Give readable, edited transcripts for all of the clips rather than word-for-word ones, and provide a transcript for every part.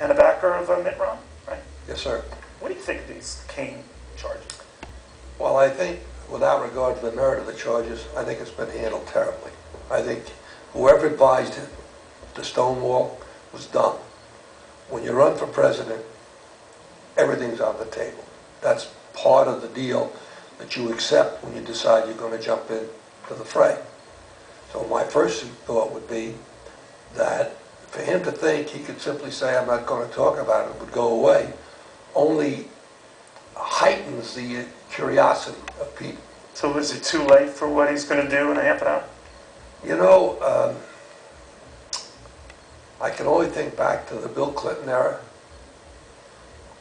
and a backer of Mitt Romney, right? Yes, sir. What do you think of these Cain charges? Well, I think, without regard to the merit of the charges, I think it's been handled terribly. I think whoever advised him to stonewall was dumb. When you run for president, everything's on the table. That's part of the deal that you accept when you decide you're going to jump into the fray. So my first thought would be that for him to think he could simply say, I'm not going to talk about it, would go away, only heightens the curiosity of people. So is it too late for what he's going to do in a half an hour? You know, I can only think back to the Bill Clinton era.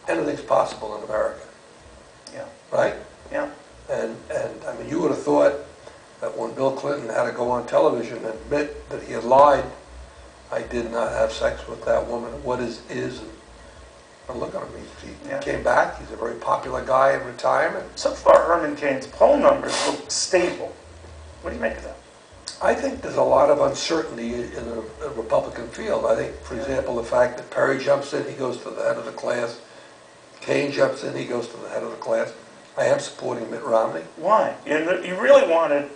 Anything's possible in America. Yeah. Right? Yeah. And I mean, you would have thought that when Bill Clinton had to go on television and admit that he had lied, I did not have sex with that woman, what is, and look at him, he came back, he's a very popular guy in retirement. So far, Herman Cain's poll numbers look stable. What do you make of that? I think there's a lot of uncertainty in the Republican field. I think, for example, the fact that Perry jumps in, he goes to the head of the class. Cain jumps in, he goes to the head of the class. I am supporting Mitt Romney. Why? You really wanted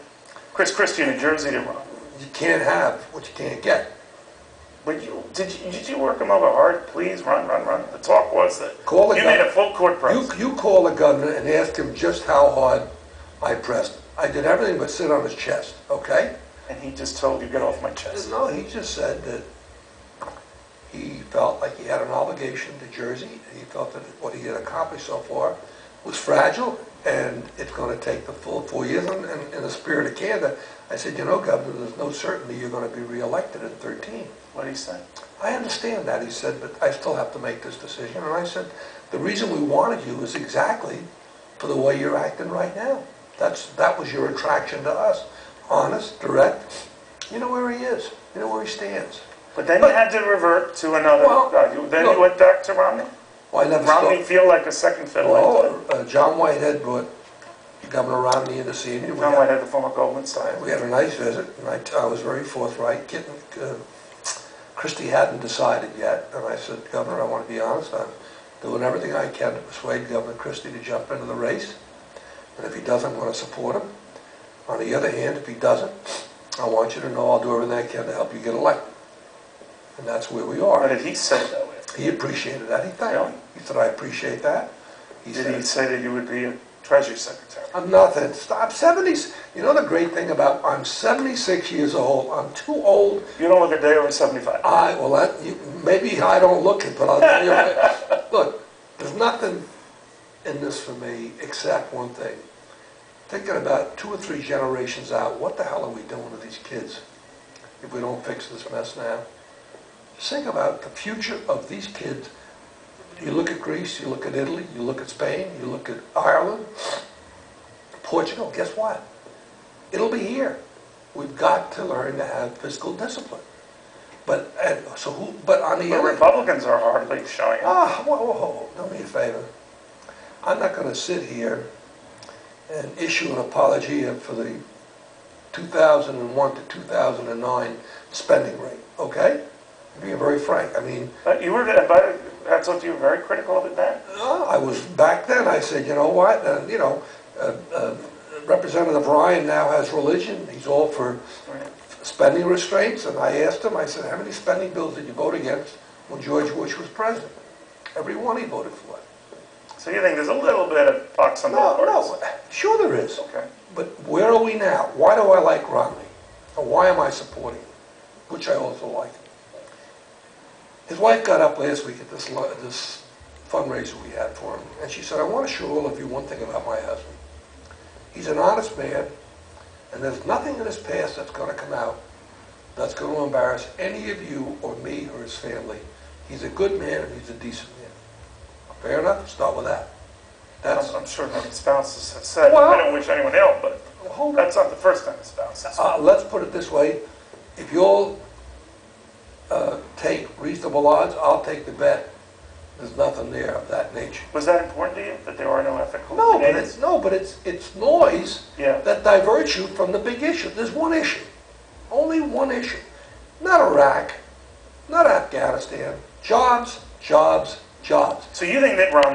Chris Christie in New Jersey to run. You can't have what you can't get. But did you work him over hard? Please run. The talk was that you made a full court press. You call the governor and ask him just how hard I pressed him. I did everything but sit on his chest, okay? And he just told you, get off my chest. No, he just said that he felt like he had an obligation to Jersey. He felt that what he had accomplished so far was fragile, and it's going to take the full 4 years. And in the spirit of candor, I said, you know, Governor, there's no certainty you're going to be reelected in 13. What did he say? I understand that, he said, but I still have to make this decision. And I said, the reason we wanted you is exactly for the way you're acting right now. That was your attraction to us. Honest, direct. You know where he is. You know where he stands. But then you had to revert to another guy. Then you went back to Romney? Well, Did Romney feel like a second fiddle? Well, John Whitehead brought Governor Romney in to see me. John Whitehead, the former Goldman Sachs. We had a nice visit, and I was very forthright. Christie hadn't decided yet, and I said, Governor, I want to be honest. I'm doing everything I can to persuade Governor Christie to jump into the race. And if he doesn't, want to support him. On the other hand, if he doesn't, I want you to know I'll do everything I can to help you get elected. And that's where we are. What did he say that way? He appreciated that. He thanked me. He said, I appreciate that. Did he say that you would be a Treasury Secretary? I'm nothing. I'm 70. You know the great thing about, I'm 76 years old. I'm too old. You don't look a day over 75. Maybe I don't look it, but I'll tell you. Look, there's nothing in this for me except one thing. Thinking about 2 or 3 generations out, what the hell are we doing to these kids if we don't fix this mess now? Just think about the future of these kids. You look at Greece, you look at Italy, you look at Spain, you look at Ireland, Portugal, guess what? It'll be here. We've got to learn to have fiscal discipline. But on the other, Republicans are hardly showing up. Whoa, do me a favor. I'm not going to sit here and issue an apology for the 2001 to 2009 spending rate, okay? Being very frank, I mean... I thought you were very critical of it then. I was, back then, I said, you know what, Representative Ryan now has religion, he's all for spending restraints, and I asked him, I said, how many spending bills did you vote against when George Bush was president? Every one he voted for. So you think there's a little bit of box on both parties? No, sure there is. Okay. But where are we now? Why do I like Romney? Or why am I supporting him? Which I also like. His wife got up last week at this fundraiser we had for him, and she said, I want to show all of you one thing about my husband. He's an honest man, and there's nothing in his past that's going to come out that's going to embarrass any of you or me or his family. He's a good man and he's a decent man. Fair enough? Start with that. I'm sure that spouses have said, I don't wish anyone ill, but that's not the first time the spouse has said. Let's put it this way. If you'll take reasonable odds, I'll take the bet. There's nothing there of that nature. Was that important to you, that there are no ethical but it's noise that diverts you from the big issue. There's one issue. Only one issue. Not Iraq, not Afghanistan. Jobs, jobs, jobs. So you think Mitt Romney